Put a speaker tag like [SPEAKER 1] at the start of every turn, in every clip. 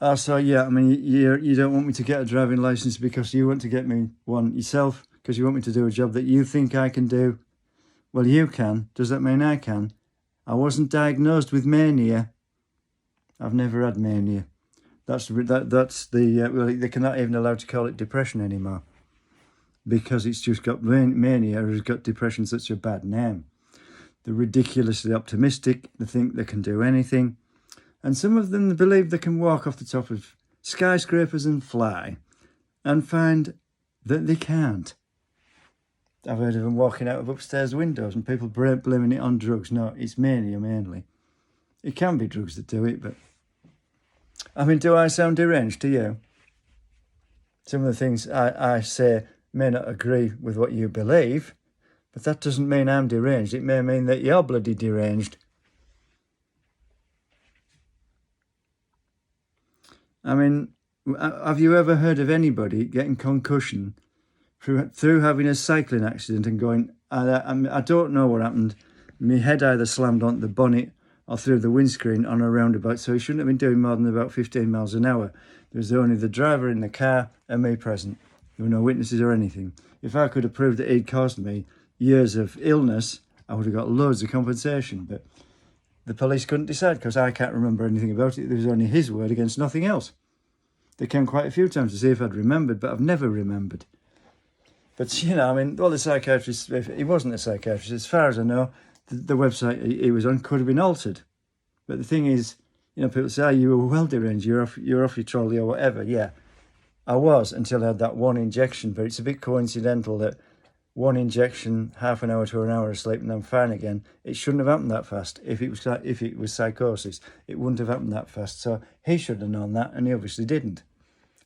[SPEAKER 1] Oh, so yeah, I mean, you don't want me to get a driving license because you want to get me one yourself, because you want me to do a job that you think I can do. Well, you can. Does that mean I can? I wasn't diagnosed with mania. I've never had mania. That's the well, they cannot even allowed to call it depression anymore, because it's just got mania has got depression such a bad name. They're ridiculously optimistic. They think they can do anything. And some of them believe they can walk off the top of skyscrapers and fly, and find that they can't. I've heard of them walking out of upstairs windows and people blaming it on drugs. No, it's mania mainly. It can be drugs that do it, but... I mean, do I sound deranged to you? Some of the things I say may not agree with what you believe, but that doesn't mean I'm deranged. It may mean that you're bloody deranged. I mean, have you ever heard of anybody getting concussion through having a cycling accident and going, I don't know what happened. My head either slammed onto the bonnet or through the windscreen on a roundabout, so he shouldn't have been doing more than about 15 miles an hour. There was only the driver in the car and me present. There were no witnesses or anything. If I could have proved that he'd caused me years of illness, I would have got loads of compensation, but the police couldn't decide because I can't remember anything about it. There was only his word against nothing else. They came quite a few times to see if I'd remembered, but I've never remembered. But, you know, I mean, well, the psychiatrist, if he wasn't a psychiatrist, as far as I know, the website he was on could have been altered. But the thing is, you know, people say, oh, you were well deranged, you're off your trolley or whatever. Yeah, I was until I had that one injection, but it's a bit coincidental that one injection, half an hour to an hour of sleep, and I'm fine again. It shouldn't have happened that fast. If it was psychosis, it wouldn't have happened that fast. So he should have known that, and he obviously didn't.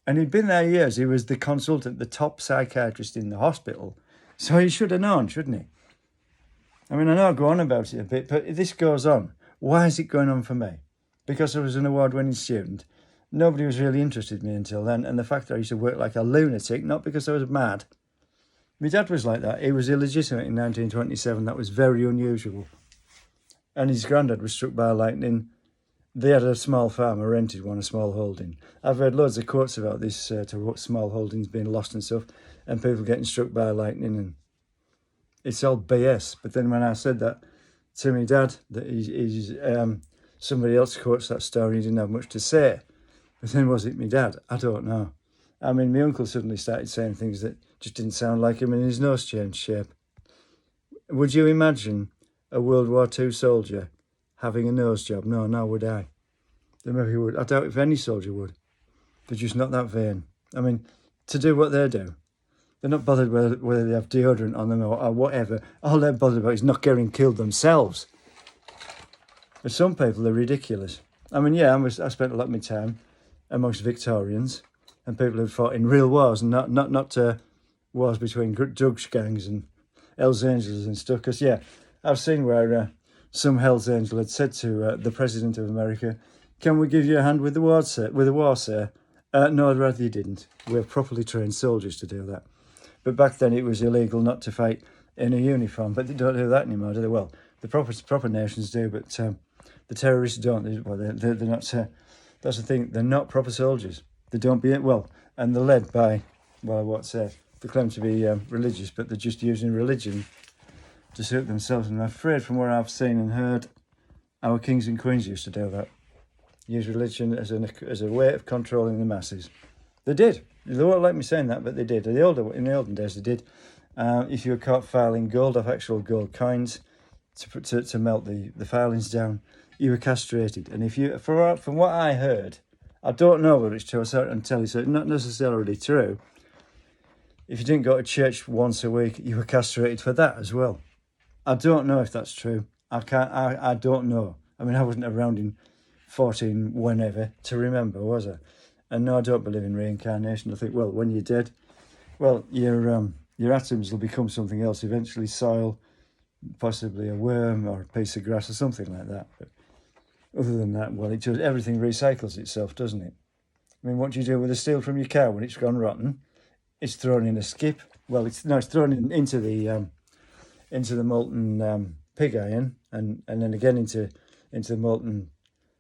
[SPEAKER 1] And he'd been there years. He was the consultant, the top psychiatrist in the hospital. So he should have known, shouldn't he? I mean, I know I go on about it a bit, but if this goes on, why is it going on for me? Because I was an award-winning student. Nobody was really interested in me until then. And the fact that I used to work like a lunatic, not because I was mad. My dad was like that. He was illegitimate in 1927. That was very unusual. And his granddad was struck by lightning. They had a small farm, a rented one, a small holding. I've heard loads of quotes about this, to small holdings being lost and stuff, and people getting struck by lightning, and it's all BS. But then when I said that to my dad, that somebody else quotes that story, he didn't have much to say. But then was it my dad? I don't know. I mean, my uncle suddenly started saying things that just didn't sound like him, and his nose changed shape. Would you imagine a World War II soldier having a nose job? No, nor would I. They maybe would. I doubt if any soldier would. They're just not that vain. I mean, to do what they do, they're not bothered whether they have deodorant on them or whatever. All they're bothered about is not getting killed themselves. But some people are ridiculous. I mean, yeah, I spent a lot of my time amongst Victorians and people who fought in real wars, and not wars between drug gangs and Hells Angels and stuff. Because, yeah, I've seen where some Hells Angel had said to the President of America, "Can we give you a hand with the war, sir?" No, I'd rather you didn't. We're properly trained soldiers to do that. But back then it was illegal not to fight in a uniform. But they don't do that anymore, do they? Well, the proper nations do, but the terrorists don't. They're not. That's the thing. They're not proper soldiers. They don't be well, and they're led by, well, they claim to be religious, but they're just using religion to suit themselves. And I'm afraid, from what I've seen and heard, our kings and queens used to do that. Use religion as a way of controlling the masses. They did. They won't like me saying that, but they did. In the olden days, they did. If you were caught filing gold off actual gold coins to melt the filings down, you were castrated. And if you, from what I heard, I don't know whether it's true. I can tell you, so it's not necessarily true. If you didn't go to church once a week, you were castrated for that as well. I don't know if that's true. I don't know. I mean, I wasn't around in 14 whenever to remember, was I? And no, I don't believe in reincarnation. I think, well, when you're dead, well, your atoms will become something else eventually, soil, possibly a worm or a piece of grass or something like that. But other than that, well, everything recycles itself, doesn't it? I mean, what do you do with the steel from your car when it's gone rotten? It's thrown in a skip. Well, it's thrown into the molten pig iron, and then again into the molten,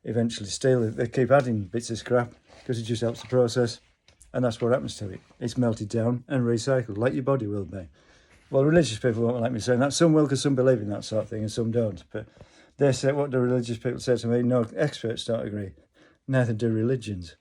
[SPEAKER 1] eventually steel. They keep adding bits of scrap because it just helps the process. And that's what happens to it. It's melted down and recycled, like your body will be. Well, religious people won't like me saying that. Some will, because some believe in that sort of thing and some don't. But they say, what do religious people say to me? No, experts don't agree. Neither do religions.